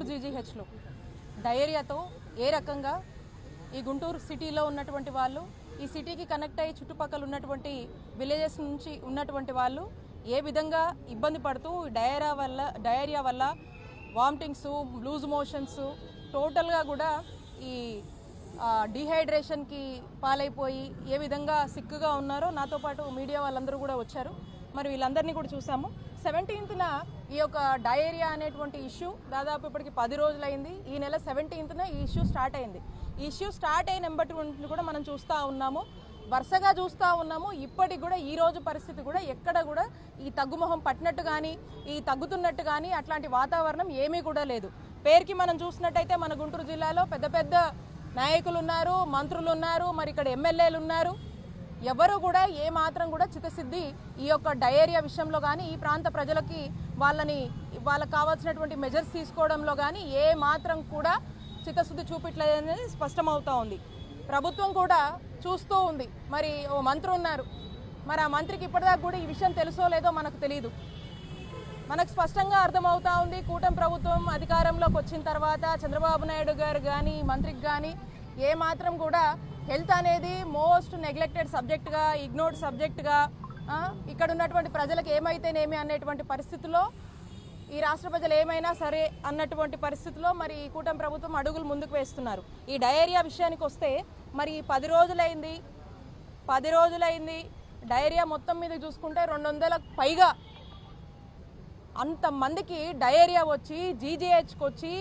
గుంటూరు జీజీహెచ్లో డయేరియాతో ఏ రకంగా ఈ గుంటూరు సిటీలో ఉన్నటువంటి వాళ్ళు, ఈ సిటీకి కనెక్ట్ అయ్యి చుట్టుపక్కల ఉన్నటువంటి విలేజెస్ నుంచి ఉన్నటువంటి వాళ్ళు ఏ విధంగా ఇబ్బంది పడుతూ డయేరియా వల్ల వామిటింగ్స్, లూజ్ మోషన్స్, టోటల్గా కూడా ఈ డిహైడ్రేషన్కి పాలైపోయి ఏ విధంగా సిక్గా ఉన్నారో నాతో పాటు మీడియా వాళ్ళందరూ కూడా వచ్చారు. మరి వీళ్ళందరినీ కూడా చూసాము. 17న ఈ యొక్క డయేరియా అనేటువంటి ఇష్యూ దాదాపు ఇప్పటికి 10 రోజులైంది. ఈ నెల 17న ఈ ఇష్యూ స్టార్ట్ అయింది. ఈ ఇష్యూ స్టార్ట్ అయిన నెంబర్ కూడా మనం చూస్తూ ఉన్నాము, వరుసగా చూస్తూ ఉన్నాము. ఇప్పటికి కూడా ఈ రోజు పరిస్థితి కూడా ఎక్కడ కూడా ఈ తగ్గుముఖం పట్టినట్టు కానీ, ఈ తగ్గుతున్నట్టు కానీ అట్లాంటి వాతావరణం ఏమీ కూడా లేదు. పేరుకి మనం చూసినట్టయితే మన గుంటూరు జిల్లాలో పెద్ద పెద్ద నాయకులు ఉన్నారు, మంత్రులు ఉన్నారు, మరి ఇక్కడ ఎమ్మెల్యేలు ఉన్నారు. ఎవరు కూడా ఏ మాత్రం కూడా చిత్తశుద్ధి ఈ యొక్క డయేరియా విషయంలో కానీ, ఈ ప్రాంత ప్రజలకి వాళ్ళకి కావాల్సినటువంటి మెజర్స్ తీసుకోవడంలో కానీ ఏ మాత్రం కూడా చిత్తశుద్ధి చూపించలేదనేది స్పష్టమవుతా ఉంది. ప్రభుత్వం కూడా చూస్తూ ఉంది. మరి ఓ మంత్రి ఉన్నారు, మరి ఆ మంత్రికి ఇప్పటిదాకా కూడా ఈ విషయం తెలుసో లేదో మనకు తెలియదు. మనకు స్పష్టంగా అర్థమవుతా ఉంది, కూటమి ప్రభుత్వం అధికారంలోకి వచ్చిన తర్వాత చంద్రబాబు నాయుడు గారు కానీ, మంత్రికి కానీ ఏ మాత్రం కూడా హెల్త్ అనేది మోస్ట్ నెగ్లెక్టెడ్ సబ్జెక్ట్గా, ఇగ్నోర్డ్ సబ్జెక్ట్గా, ఇక్కడ ఉన్నటువంటి ప్రజలకు ఏమైతేనేమి అనేటువంటి పరిస్థితుల్లో, ఈ రాష్ట్ర ప్రజలు ఏమైనా సరే అన్నటువంటి పరిస్థితుల్లో మరి ఈ కూటమి ప్రభుత్వం అడుగులు ముందుకు వేస్తున్నారు. ఈ డయేరియా విషయానికి వస్తే మరి 10 రోజులైంది డయేరియా మొత్తం మీద చూసుకుంటే 200లకు పైగా అంతమందికి డయేరియా వచ్చి జీజీహెచ్కి వచ్చి,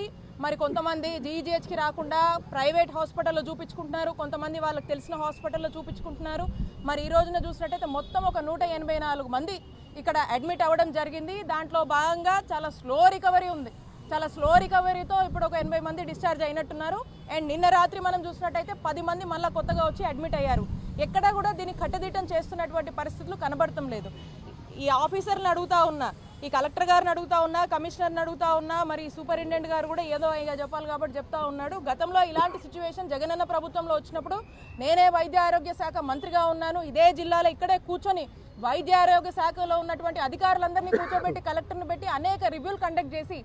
మరి కొంతమంది జీజీహెచ్కి రాకుండా ప్రైవేట్ హాస్పిటల్లో చూపించుకుంటున్నారు, కొంతమంది వాళ్ళకి తెలిసిన హాస్పిటల్లో చూపించుకుంటున్నారు. మరి ఈ రోజున చూసినట్టయితే మొత్తం ఒక 184 మంది ఇక్కడ అడ్మిట్ అవ్వడం జరిగింది. దాంట్లో భాగంగా చాలా స్లో రికవరీ ఉంది. చాలా స్లో రికవరీతో ఇప్పుడు ఒక 80 మంది డిశ్చార్జ్ అయినట్టున్నారు. అండ్ నిన్న రాత్రి మనం చూసినట్టయితే 10 మంది మళ్ళీ కొత్తగా వచ్చి అడ్మిట్ అయ్యారు. ఎక్కడా కూడా దీన్ని కట్టుదిట్టం చేస్తున్నటువంటి పరిస్థితులు కనబడటం లేదు. ఈ ఆఫీసర్ని అడుగుతా ఉన్నా, ఈ కలెక్టర్ గారిని అడుగుతా ఉన్నా, కమిషనర్ని అడుగుతా ఉన్నా, మరి సూపరింటెండెంట్ గారు కూడా ఏదో ఇక చెప్పాలి కాబట్టి చెప్తా ఉన్నాడు. గతంలో ఇలాంటి సిచ్యువేషన్ జగనన్న ప్రభుత్వంలో వచ్చినప్పుడు నేనే వైద్య ఆరోగ్య శాఖ మంత్రిగా ఉన్నాను. ఇదే జిల్లాలో ఇక్కడే కూర్చొని వైద్య ఆరోగ్య శాఖలో ఉన్నటువంటి అధికారులందరినీ కూర్చోబెట్టి, కలెక్టర్ని పెట్టి అనేక రివ్యూలు కండక్ట్ చేసి,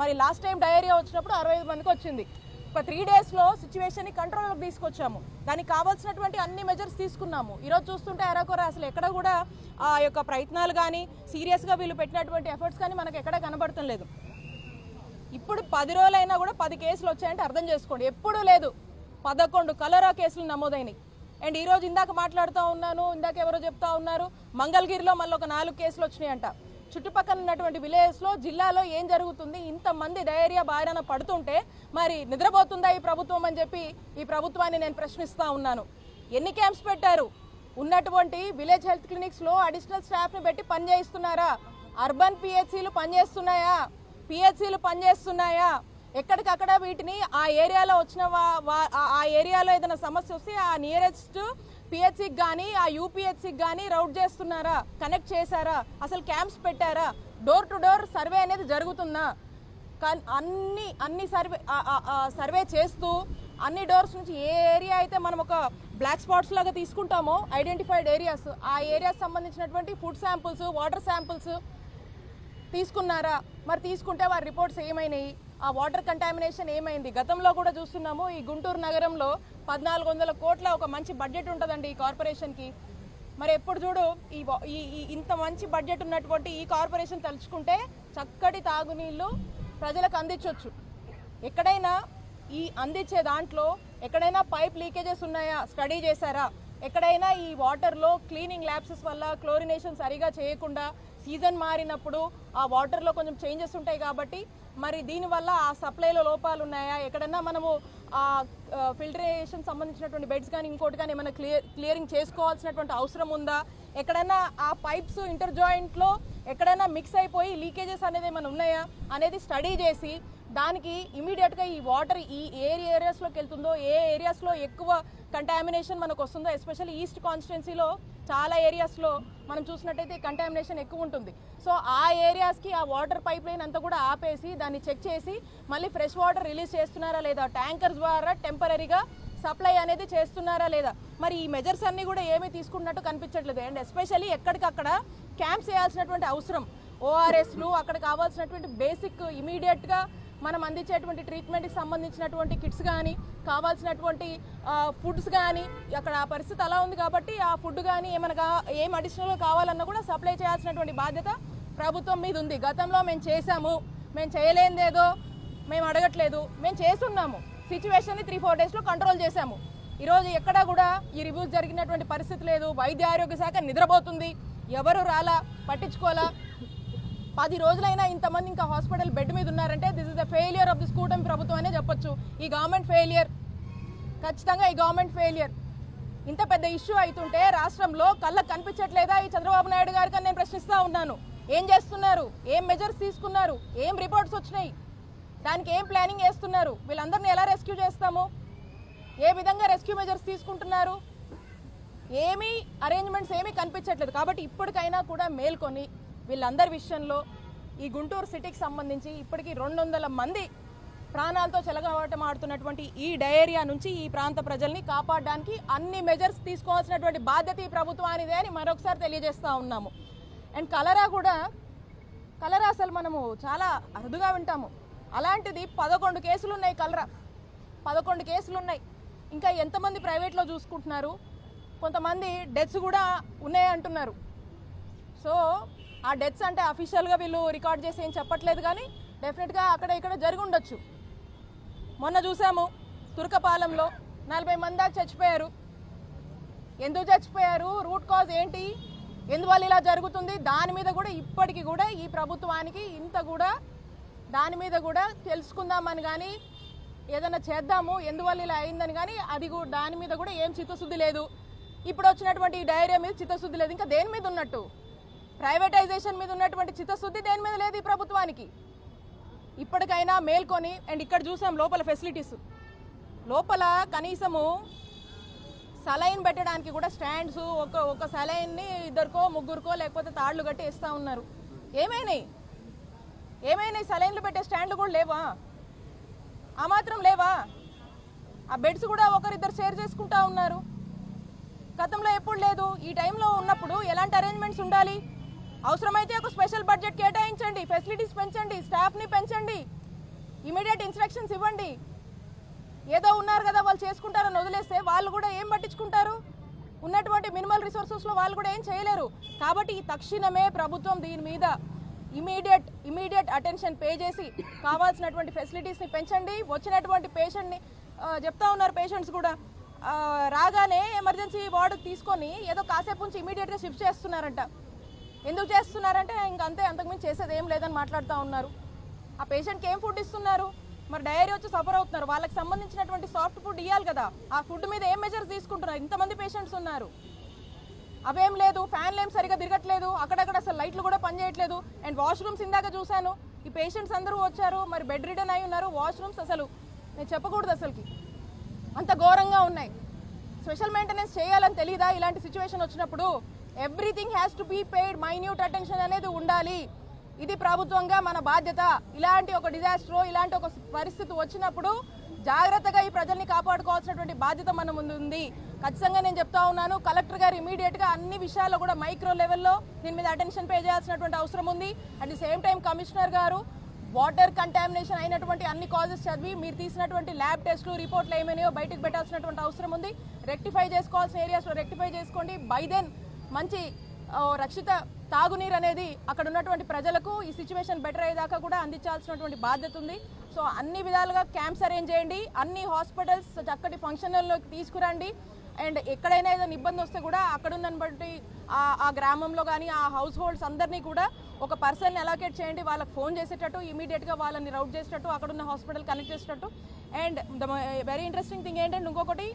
మరి లాస్ట్ టైం డయేరియా వచ్చినప్పుడు 65 మందికి వచ్చింది. ఒక 3 డేస్లో సిచ్యువేషన్ని కంట్రోల్లోకి తీసుకొచ్చాము. దానికి కావాల్సినటువంటి అన్ని మెజర్స్ తీసుకున్నాము. ఈరోజు చూస్తుంటే అరకొర అసలు ఎక్కడ కూడా ఆ యొక్క ప్రయత్నాలు కానీ, సీరియస్గా వీళ్ళు పెట్టినటువంటి ఎఫర్ట్స్ కానీ మనకు ఎక్కడ కనబడటం లేదు. ఇప్పుడు 10 రోజులైనా కూడా 10 కేసులు వచ్చాయంటే అర్థం చేసుకోండి. ఎప్పుడూ లేదు 11 కలరా కేసులు నమోదైనాయి. అండ్ ఈరోజు ఇందాక మాట్లాడుతూ ఉన్నాను, ఇందాక ఎవరో చెప్తా ఉన్నారు, మంగళగిరిలో మళ్ళీ ఒక 4 కేసులు వచ్చినాయంట. చుట్టుపక్కల ఉన్నటువంటి విలేజ్లో, జిల్లాలో ఏం జరుగుతుంది? ఇంతమంది డయేరియా బారిన పడుతుంటే మరి నిద్రపోతుందా ఈ ప్రభుత్వం అని చెప్పి ఈ ప్రభుత్వాన్ని నేను ప్రశ్నిస్తూ ఉన్నాను. ఎన్ని క్యాంప్స్ పెట్టారు? ఉన్నటువంటి విలేజ్ హెల్త్ క్లినిక్స్లో అడిషనల్ స్టాఫ్ని పెట్టి పనిచేయిస్తున్నారా? అర్బన్ పిహెచ్సీలు పనిచేస్తున్నాయా? పిహెచ్సీలు పనిచేస్తున్నాయా? ఎక్కడికక్కడ వీటిని ఆ ఏరియాలో వచ్చిన ఆ ఏరియాలో ఏదైనా సమస్య వస్తే ఆ నియరెస్ట్ పిహెచ్సికి కానీ, ఆ యూపీహెచ్సికి కానీ రౌట్ చేస్తున్నారా? కనెక్ట్ చేశారా? అసలు క్యాంప్స్ పెట్టారా? డోర్ టు డోర్ సర్వే అనేది జరుగుతుందా? అన్ని సర్వే చేస్తూ అన్ని డోర్స్ నుంచి ఏ ఏరియా అయితే మనం ఒక బ్లాక్ స్పాట్స్ లాగా తీసుకుంటామో, ఐడెంటిఫైడ్ ఏరియాస్, ఆ ఏరియాస్ సంబంధించినటువంటి ఫుడ్ శాంపుల్స్, వాటర్ శాంపుల్స్ తీసుకున్నారా? మరి తీసుకుంటే వారి రిపోర్ట్స్ ఏమైనాయి? ఆ వాటర్ కంటామినేషన్ ఏమైంది? గతంలో కూడా చూస్తున్నాము, ఈ గుంటూరు నగరంలో 1400 కోట్ల ఒక మంచి బడ్జెట్ ఉంటుందండి ఈ కార్పొరేషన్కి. మరి ఎప్పుడు చూడు ఇంత మంచి బడ్జెట్ ఉన్నటువంటి ఈ కార్పొరేషన్ తలుచుకుంటే చక్కటి తాగునీళ్ళు ప్రజలకు అందించవచ్చు. ఎక్కడైనా ఈ అందించే దాంట్లో ఎక్కడైనా పైప్ లీకేజెస్ ఉన్నాయా? స్టడీ చేశారా? ఎక్కడైనా ఈ వాటర్లో క్లీనింగ్ ల్యాబ్సెస్ వల్ల క్లోరినేషన్ సరిగా చేయకుండా సీజన్ మారినప్పుడు ఆ వాటర్లో కొంచెం చేంజెస్ ఉంటాయి కాబట్టి మరి దీనివల్ల ఆ సప్లైలో లోపాలు ఉన్నాయా? ఎక్కడన్నా మనము ఆ ఫిల్టరేషన్ సంబంధించినటువంటి బెడ్స్ కానీ ఇంకోటి కానీ ఏమైనా క్లియరింగ్ చేసుకోవాల్సినటువంటి అవసరం ఉందా? ఎక్కడైనా ఆ పైప్స్ ఇంటర్ జాయింట్లో ఎక్కడైనా మిక్స్ అయిపోయి లీకేజెస్ అనేది ఏమైనా ఉన్నాయా అనేది స్టడీ చేసి దానికి ఇమీడియట్గా ఈ వాటర్ ఈ ఏరియాస్లోకి వెళ్తుందో, ఏ ఏరియాస్లో ఎక్కువ కంటామినేషన్ మనకు వస్తుందో, ఎస్పెషల్లీ ఈస్ట్ కాన్స్టిట్యున్సీలో చాలా ఏరియాస్లో మనం చూసినట్టయితే కంటామినేషన్ ఎక్కువ ఉంటుంది. సో ఆ ఏరియాస్కి ఆ వాటర్ పైప్ లైన్ అంతా కూడా ఆపేసి దాన్ని చెక్ చేసి మళ్ళీ ఫ్రెష్ వాటర్ రిలీజ్ చేస్తున్నారా లేదా, ట్యాంకర్స్ ద్వారా టెంపరీగా సప్లై అనేది చేస్తున్నారా లేదా, మరి ఈ మెజర్స్ అన్నీ కూడా ఏమీ తీసుకున్నట్టు కనిపించట్లేదు. అండ్ ఎస్పెషల్లీ ఎక్కడికక్కడ క్యాంప్స్ చేయాల్సినటువంటి అవసరం, ఓఆర్ఎస్లు, అక్కడ కావాల్సినటువంటి బేసిక్ ఇమీడియట్గా మనం అందించేటువంటి ట్రీట్మెంట్కి సంబంధించినటువంటి కిట్స్ కానీ కావాల్సినటువంటి ఫుడ్స్ కానీ అక్కడ ఆ పరిస్థితి అలా ఉంది కాబట్టి ఆ ఫుడ్ కానీ ఏం అడిషనల్గా కావాలన్నా కూడా సప్లై చేయాల్సినటువంటి బాధ్యత ప్రభుత్వం మీద ఉంది. గతంలో మేము చేశాము, మేము చేయలేదేదో మేము అడగట్లేదు, మేము చేస్తున్నాము. సిచ్యువేషన్ని 3-4 డేస్లో కంట్రోల్ చేశాము. ఈరోజు ఎక్కడా కూడా ఈ రివ్యూస్ జరిగినటువంటి పరిస్థితి లేదు. వైద్య ఆరోగ్య శాఖ నిద్రపోతుంది, ఎవరు రాలా, పట్టించుకోవాలా. 10 రోజులైనా ఇంతమంది ఇంకా హాస్పిటల్ బెడ్ మీద ఉన్నారంటే this is the failure of this కూటమి ప్రభుత్వం అనే చెప్పొచ్చు. ఈ గవర్నమెంట్ ఫెయిలియర్, ఖచ్చితంగా ఈ గవర్నమెంట్ ఫెయిలియర్. ఇంత పెద్ద ఇష్యూ అవుతుంటే రాష్ట్రంలో కళ్ళకు కనిపించట్లేదా ఈ చంద్రబాబు నాయుడు గారికి అని నేను ప్రశ్నిస్తూ ఉన్నాను. ఏం చేస్తున్నారు, ఏం మెజర్స్ తీసుకున్నారు, ఏం రిపోర్ట్స్ వచ్చినాయి, దానికి ఏం ప్లానింగ్ చేస్తున్నారు, వీళ్ళందరినీ ఎలా రెస్క్యూ చేస్తాము, ఏ విధంగా రెస్క్యూ మెజర్స్ తీసుకుంటున్నారు, ఏమీ అరేంజ్మెంట్స్ ఏమీ కనిపించట్లేదు. కాబట్టి ఇప్పటికైనా కూడా మేల్కొని వీళ్ళందరి విషయంలో ఈ గుంటూరు సిటీకి సంబంధించి ఇప్పటికీ 200 మంది ప్రాణాలతో చెలగాటం ఆడుతున్నటువంటి ఈ డయేరియా నుంచి ఈ ప్రాంత ప్రజల్ని కాపాడడానికి అన్ని మెజర్స్ తీసుకోవాల్సినటువంటి బాధ్యత ఈ ప్రభుత్వానిదే అని మరొకసారి తెలియజేస్తూ ఉన్నాము. అండ్ కలరా అసలు మనము చాలా అరుదుగా వింటాము. అలాంటిది 11 కేసులు ఉన్నాయి. 11 కేసులు ఉన్నాయి. ఇంకా ఎంతమంది ప్రైవేట్లో చూసుకుంటున్నారు, కొంతమంది డెత్స్ కూడా ఉన్నాయి అంటున్నారు. సో ఆ డెత్స్ అంటే అఫీషియల్గా వీళ్ళు రికార్డ్ చేసి ఏం చెప్పట్లేదు, కానీ డెఫినెట్గా అక్కడ ఇక్కడ జరిగి ఉండొచ్చు. మొన్న చూసాము తుర్కపాలెంలో 40 మంది దాకా చచ్చిపోయారు. ఎందుకు చచ్చిపోయారు, రూట్ కాజ్ ఏంటి, ఎందువల్ల ఇలా జరుగుతుంది, దాని మీద కూడా ఇప్పటికీ కూడా ఈ ప్రభుత్వానికి ఇంత కూడా దాని మీద కూడా తెలుసుకుందామని కానీ ఏదైనా చేద్దాము ఎందువల్ల ఇలా అయిందని కానీ దాని మీద కూడా ఏం చిత్తశుద్ధి లేదు. ఇప్పుడు వచ్చినటువంటి ఈ డైరియా మీద చిత్తశుద్ధి లేదు. ఇంకా దేని మీద ఉన్నట్టు, ప్రైవేటైజేషన్ మీద ఉన్నటువంటి చిత్తశుద్ధి దేని మీద లేదు ఈ ప్రభుత్వానికి. ఇప్పటికైనా మేల్కొని. అండ్ ఇక్కడ చూసాం లోపల ఫెసిలిటీస్, లోపల కనీసము సలైన్ పెట్టడానికి కూడా స్టాండ్స్, ఒక సలైన్ని 2కో 3కో లేకపోతే తాళ్లు కట్టి ఇస్తూ ఉన్నారు. ఏమైనాయి సలైన్లు పెట్టే స్టాండ్లు కూడా లేవా, ఆ మాత్రం లేవా? ఆ బెడ్స్ కూడా ఒకరిద్దరు షేర్ చేసుకుంటా ఉన్నారు. గతంలో ఎప్పుడు లేదు. ఈ టైంలో ఉన్నప్పుడు ఎలాంటి అరేంజ్మెంట్స్ ఉండాలి, అవసరమైతే ఒక స్పెషల్ బడ్జెట్ కేటాయించండి, ఫెసిలిటీస్ పెంచండి, స్టాఫ్ని పెంచండి, ఇమీడియట్ ఇన్స్ట్రక్షన్స్ ఇవ్వండి. ఏదో ఉన్నారు కదా వాళ్ళు చేసుకుంటారని వదిలేస్తే వాళ్ళు కూడా ఏం పట్టించుకుంటారు, ఉన్నటువంటి మినిమల్ రిసోర్సెస్లో వాళ్ళు కూడా ఏం చేయలేరు. కాబట్టి తక్షణమే ప్రభుత్వం దీని మీద ఇమీడియట్ అటెన్షన్ పే చేసి కావాల్సినటువంటి ఫెసిలిటీస్ని పెంచండి. వచ్చినటువంటి పేషెంట్ని చెప్తా ఉన్నారు, పేషెంట్స్ కూడా రాగానే ఎమర్జెన్సీ వార్డుకి తీసుకొని ఏదో కాసేపు నుంచి ఇమీడియట్గా షిఫ్ట్ చేస్తున్నారంట. ఎందుకు చేస్తున్నారంటే ఇంకంతే, అంతకుమించి చేసేది ఏం లేదని మాట్లాడుతూ ఉన్నారు. ఆ పేషెంట్కి ఏం ఫుడ్ ఇస్తున్నారు, మరి డైరీ వచ్చి సఫర్ అవుతున్నారు, వాళ్ళకి సంబంధించినటువంటి సాఫ్ట్ ఫుడ్ ఇవ్వాలి కదా. ఆ ఫుడ్ మీద ఏం మెజర్స్ తీసుకుంటున్నారు, ఇంతమంది పేషెంట్స్ ఉన్నారు, అవేం లేదు. ఫ్యాన్లు ఏం సరిగా తిరగట్లేదు, అక్కడక్కడ అసలు లైట్లు కూడా పనిచేయట్లేదు. అండ్ వాష్రూమ్స్ ఇందాక చూశాను, ఈ పేషెంట్స్ అందరూ వచ్చారు, మరి బెడ్ రిడన్ అయి ఉన్నారు. వాష్రూమ్స్ అసలు నేను చెప్పకూడదు, అసలుకి అంత ఘోరంగా ఉన్నాయి. స్పెషల్ మెయింటెనెన్స్ చేయాలని తెలీదా ఇలాంటి సిచ్యువేషన్ వచ్చినప్పుడు? Everything has to be paid, minute attention అనేది ఉండాలి. ఇది ప్రభుత్వంగా మన బాధ్యత. ఇలాంటి ఒక డిజాస్టర్, ఇలాంటి ఒక పరిస్థితి వచ్చినప్పుడు జాగ్రత్తగా ఈ ప్రజల్ని కాపాడుకోవాల్సినటువంటి బాధ్యత మన ముందు ఉంది. ఖచ్చితంగా నేను చెప్తా ఉన్నాను, కలెక్టర్ గారు ఇమీడియట్గా అన్ని విషయాల్లో కూడా మైక్రో లెవెల్లో దీని మీద అటెన్షన్ పే చేయాల్సినటువంటి అవసరం ఉంది. At the same time commissioner గారు వాటర్ కంటామినేషన్ అయినటువంటి అన్ని కాజెస్ చదివి మీరు తీసినటువంటి ల్యాబ్ టెస్టులు రిపోర్ట్లు ఏమైనాయో బయటకు పెట్టాల్సినటువంటి అవసరం ఉంది. రెక్టిఫై చేసుకోవాల్సిన ఏరియాస్లో రెక్టిఫై చేసుకోండి. బై దెన్ మంచి రక్షిత తాగునీరు అనేది అక్కడ ఉన్నటువంటి ప్రజలకు ఈ సిచ్యువేషన్ బెటర్ అయ్యేదాకా కూడా అందించాల్సినటువంటి బాధ్యత ఉంది. సో అన్ని విధాలుగా క్యాంప్స్ అరేంజ్ చేయండి, అన్ని హాస్పిటల్స్ చక్కటి ఫంక్షనల్లోకి తీసుకురండి. అండ్ ఎక్కడైనా ఏదైనా ఇబ్బంది వస్తే కూడా అక్కడున్న బట్టి ఆ గ్రామంలో కానీ ఆ హౌస్ హోల్డ్స్ అందరినీ కూడా ఒక పర్సన్ని అలొకేట్ చేయండి, వాళ్ళకి ఫోన్ చేసేటట్టు, ఇమీడియట్గా వాళ్ళని రౌట్ చేసేటట్టు, అక్కడున్న హాస్పిటల్ కనెక్ట్ చేసేటట్టు. And the very interesting thing ఏంటంటే ఇంకొకటి,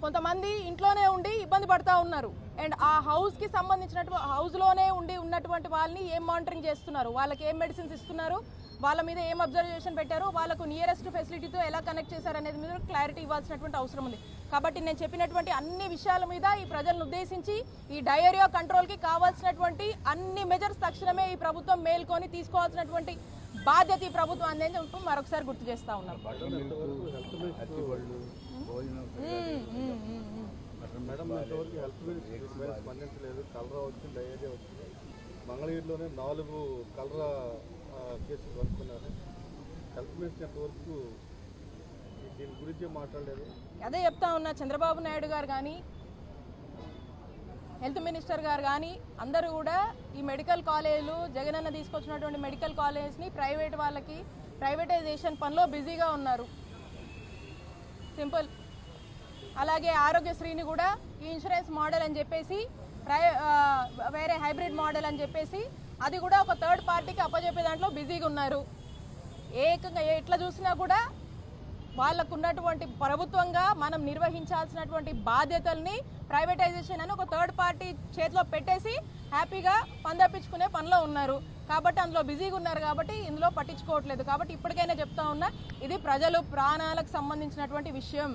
కొంతమంది ఇంట్లోనే ఉండి ఇబ్బంది పడుతూ ఉన్నారు. అండ్ ఆ హౌస్కి సంబంధించినటువంటి హౌస్లోనే ఉన్నటువంటి వాళ్ళని ఏం మానిటరింగ్ చేస్తున్నారు, వాళ్ళకి ఏం మెడిసిన్స్ ఇస్తున్నారు, వాళ్ళ మీద ఏం అబ్జర్వేషన్ పెట్టారు, వాళ్ళకు నియరెస్ట్ ఫెసిలిటీతో ఎలా కనెక్ట్ చేశారు అనేది మీద క్లారిటీ ఇవ్వాల్సినటువంటి అవసరం ఉంది. కాబట్టి నేను చెప్పినటువంటి అన్ని విషయాల మీద ఈ ప్రజలను ఉద్దేశించి ఈ డయేరియా కంట్రోల్కి కావాల్సినటువంటి అన్ని మెజర్స్ తక్షణమే ఈ ప్రభుత్వం మేల్కొని తీసుకోవాల్సినటువంటి బాధ్యత ఈ ప్రభుత్వం అందని చెప్పి మరొకసారి గుర్తు చేస్తూ ఉన్నాను. మేడం ఇంతవరకు హెల్త్ మినిస్టర్ స్పందించలేదు. కలరా వచ్చింది, డయేరియా వచ్చింది. మంగళగిరిలోనే 4 కలరా కేసులు కనుక్కున్నారు. హెల్త్ మినిస్టర్ ఎంతవరకు దీని గురించి మాట్లాడలేదు. అదే చెప్తా ఉన్నా, చంద్రబాబు నాయుడు గారు కానీ హెల్త్ మినిస్టర్ గారు కానీ అందరూ కూడా ఈ మెడికల్ కాలేజీలు జగనన్న తీసుకొచ్చినటువంటి మెడికల్ కాలేజ్ని ప్రైవేట్ వాళ్ళకి ప్రైవేటైజేషన్ పనిలో బిజీగా ఉన్నారు. సింపుల్. అలాగే ఆరోగ్యశ్రీని కూడా ఈ ఇన్సూరెన్స్ మోడల్ అని చెప్పేసి వేరే హైబ్రిడ్ మోడల్ అని చెప్పేసి అది కూడా ఒక థర్డ్ పార్టీకి అప్పచెప్పే దాంట్లో బిజీగా ఉన్నారు. ఏకంగా ఎట్లా చూసినా కూడా వాళ్ళకు ఉన్నటువంటి ప్రభుత్వంగా మనం నిర్వహించాల్సినటువంటి బాధ్యతల్ని ప్రైవేటైజేషన్ అని ఒక థర్డ్ పార్టీ చేతిలో పెట్టేసి హ్యాపీగా పందపించుకునే పనిలో ఉన్నారు. కాబట్టి అందులో బిజీగా ఉన్నారు కాబట్టి ఇందులో పట్టించుకోవట్లేదు. కాబట్టి ఇప్పటికైనా చెప్తా ఉన్నా, ఇది ప్రజలు ప్రాణాలకు సంబంధించినటువంటి విషయం.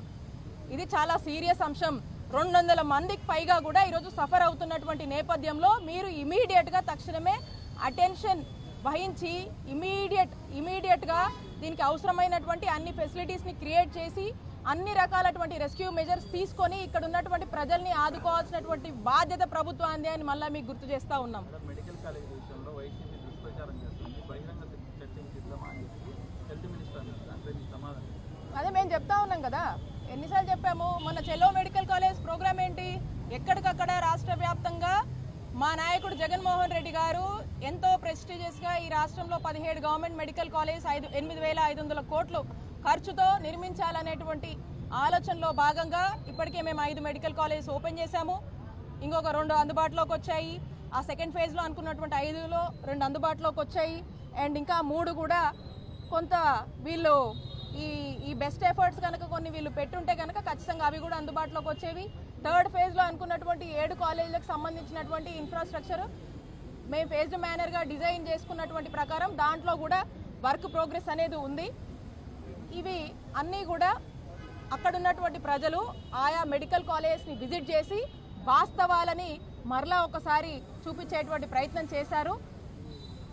ఇది చాలా సీరియస్ అంశం. 200 మందికి పైగా కూడా ఈరోజు సఫర్ అవుతున్నటువంటి నేపథ్యంలో మీరు ఇమీడియట్గా తక్షణమే అటెన్షన్ వహించి ఇమీడియట్గా దీనికి అవసరమైనటువంటి అన్ని ఫెసిలిటీస్ని క్రియేట్ చేసి అన్ని రకాలటువంటి రెస్క్యూ మెజర్స్ తీసుకొని ఇక్కడ ఉన్నటువంటి ప్రజల్ని ఆదుకోవాల్సినటువంటి బాధ్యత ప్రభుత్వాన్ని అని మళ్ళీ మీకు గుర్తు చేస్తూ ఉన్నాం. మెడికల్ కాలేజ్ విషయంలో వైసీపీ దుష్ప్రచారం చేస్తుంది, బహిరంగ చర్చకి సిద్ధమా అని చెప్పి హెల్త్ మినిస్టర్ అన్నారు. అంటే మీ సమాధానం? అదే మేము చెప్తా ఉన్నాం కదా, ఎన్నిసార్లు చెప్పాము. మన చెల్లో మెడికల్ కాలేజ్ ప్రోగ్రామ్ ఏంటి, ఎక్కడికక్కడ రాష్ట్ర వ్యాప్తంగా మా నాయకుడు జగన్మోహన్ రెడ్డి గారు ఎంతో ప్రెస్టీజియస్గా ఈ రాష్ట్రంలో 17 గవర్నమెంట్ మెడికల్ కాలేజ్ 8,500 కోట్లు ఖర్చుతో నిర్మించాలనేటువంటి ఆలోచనలో భాగంగా ఇప్పటికే మేము 5 మెడికల్ కాలేజ్ ఓపెన్ చేశాము. ఇంకొక 2 అందుబాటులోకి వచ్చాయి. ఆ సెకండ్ ఫేజ్లో అనుకున్నటువంటి 5లో 2 అందుబాటులోకి వచ్చాయి. అండ్ ఇంకా 3 కూడా కొంత వీళ్ళు ఈ బెస్ట్ ఎఫర్ట్స్ కనుక కొన్ని వీళ్ళు పెట్టుంటే కనుక ఖచ్చితంగా అవి కూడా అందుబాటులోకి వచ్చేవి. థర్డ్ ఫేజ్లో అనుకున్నటువంటి 7 కాలేజీలకు సంబంధించినటువంటి ఇన్ఫ్రాస్ట్రక్చర్ మేము ఫేజ్డ్ మేనర్గా డిజైన్ చేసుకున్నటువంటి ప్రకారం దాంట్లో కూడా వర్క్ ప్రోగ్రెస్ అనేది ఉంది. ఇవి అన్నీ కూడా అక్కడ ఉన్నటువంటి ప్రజలు ఆయా మెడికల్ కాలేజ్ని విజిట్ చేసి వాస్తవాలని మరలా ఒకసారి చూపించేటువంటి ప్రయత్నం చేశారు.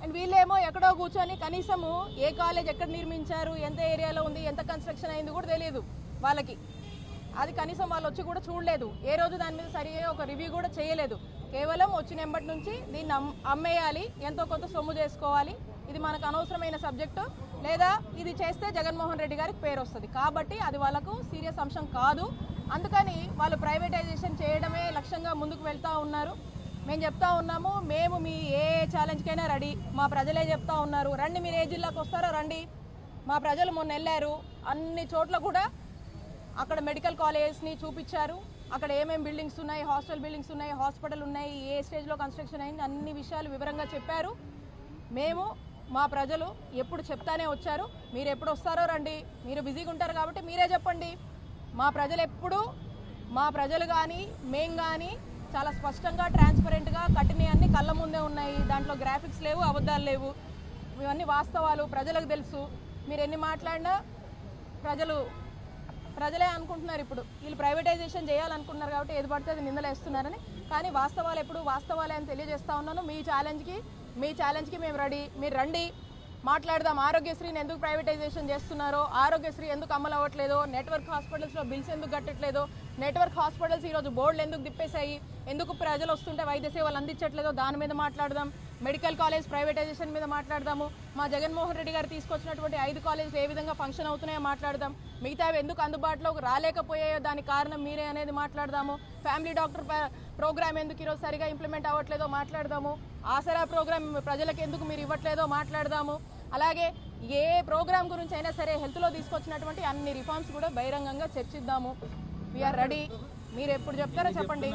అండ్ వీళ్ళేమో ఎక్కడో కూర్చొని కనీసము ఏ కాలేజ్ ఎక్కడ నిర్మించారు, ఎంత ఏరియాలో ఉంది, ఎంత కన్స్ట్రక్షన్ అయింది కూడా తెలియదు వాళ్ళకి. అది కనీసం వాళ్ళు వచ్చి కూడా చూడలేదు. ఏ రోజు దాని మీద సరిగా ఒక రివ్యూ కూడా చేయలేదు. కేవలం వచ్చినప్పటి నుంచి దీన్ని అమ్మేయాలి, ఎంతో కొంత సొమ్ము చేసుకోవాలి, ఇది మనకు అనవసరమైన సబ్జెక్టు, లేదా ఇది చేస్తే జగన్మోహన్ రెడ్డి గారికి పేరు వస్తుంది. కాబట్టి అది వాళ్ళకు సీరియస్ అంశం కాదు. అందుకని వాళ్ళు ప్రైవేటైజేషన్ చేయడమే లక్ష్యంగా ముందుకు వెళ్తూ ఉన్నారు. మేము చెప్తా ఉన్నాము, మేము మీ ఏ ఛాలెంజ్కైనా రెడీ. మా ప్రజలే చెప్తా ఉన్నారు, రండి, మీరు ఏ జిల్లాకు వస్తారో రండి. మా ప్రజలు మొన్న వెళ్ళారు, అన్ని చోట్ల కూడా అక్కడ మెడికల్ కాలేజ్ని చూపించారు. అక్కడ ఏమేమి బిల్డింగ్స్ ఉన్నాయి, హాస్టల్ బిల్డింగ్స్ ఉన్నాయి, హాస్పిటల్ ఉన్నాయి, ఏ స్టేజ్లో కన్స్ట్రక్షన్ అయింది, అన్ని విషయాలు వివరంగా చెప్పారు. మేము మా ప్రజలు ఎప్పుడు చెప్తానే వచ్చారు, మీరు ఎప్పుడు వస్తారో రండి, మీరు బిజీగా ఉంటారు కాబట్టి మీరే చెప్పండి. మా ప్రజలు కానీ మేము కానీ చాలా స్పష్టంగా ట్రాన్స్పరెంట్గా కట్టినవి అన్ని కళ్ళ ముందే ఉన్నాయి. దాంట్లో గ్రాఫిక్స్ లేవు, అబద్ధాలు లేవు, ఇవన్నీ వాస్తవాలు, ప్రజలకు తెలుసు. మీరు ఎన్ని మాట్లాడినా ప్రజలే అనుకుంటున్నారు. ఇప్పుడు వీళ్ళు ప్రైవేటైజేషన్ చేయాలనుకుంటున్నారు కాబట్టి ఏది పడితే అది నిందలేస్తున్నారని. కానీ వాస్తవాలు ఎప్పుడు వాస్తవాలే అని తెలియజేస్తా ఉన్నాను. మీ ఛాలెంజ్కి మేము రెడీ. మీరు రండి, మాట్లాడదాం. ఆరోగ్యశ్రీని ఎందుకు ప్రైవేటైజేషన్ చేస్తున్నారో, ఆరోగ్యశ్రీ ఎందుకు అమలు అవ్వట్లేదో, నెట్వర్క్ హాస్పిటల్స్లో బిల్స్ ఎందుకు కట్టట్లేదో, నెట్వర్క్ హాస్పిటల్స్ ఈరోజు బోర్డులు ఎందుకు తిప్పేశాయి, ఎందుకు ప్రజలు వస్తుంటే వైద్య సేవలు అందించట్లేదో దాని మీద మాట్లాడదాం. మెడికల్ కాలేజ్ ప్రైవేటైజేషన్ మీద మాట్లాడదాము. మా జగన్మోహన్ రెడ్డి గారు తీసుకొచ్చినటువంటి 5 కాలేజీలు ఏ విధంగా ఫంక్షన్ అవుతున్నాయో మాట్లాడదాం. మిగతావి ఎందుకు అందుబాటులోకి రాలేకపోయాయో దానికి కారణం మీరే అనేది మాట్లాడదాము. ఫ్యామిలీ డాక్టర్ ప్రోగ్రామ్ ఎందుకు ఈరోజు సరిగా ఇంప్లిమెంట్ అవ్వట్లేదో మాట్లాడదాము. ఆసరా ప్రోగ్రామ్ ప్రజలకు ఎందుకు మీరు ఇవ్వట్లేదో మాట్లాడదాము. అలాగే ఏ ప్రోగ్రామ్ గురించి అయినా సరే హెల్త్లో తీసుకొచ్చినటువంటి అన్ని రిఫార్మ్స్ కూడా బహిరంగంగా చర్చిద్దాము. We are ready. మీరు ఎప్పుడు చెప్తారో చెప్పండి.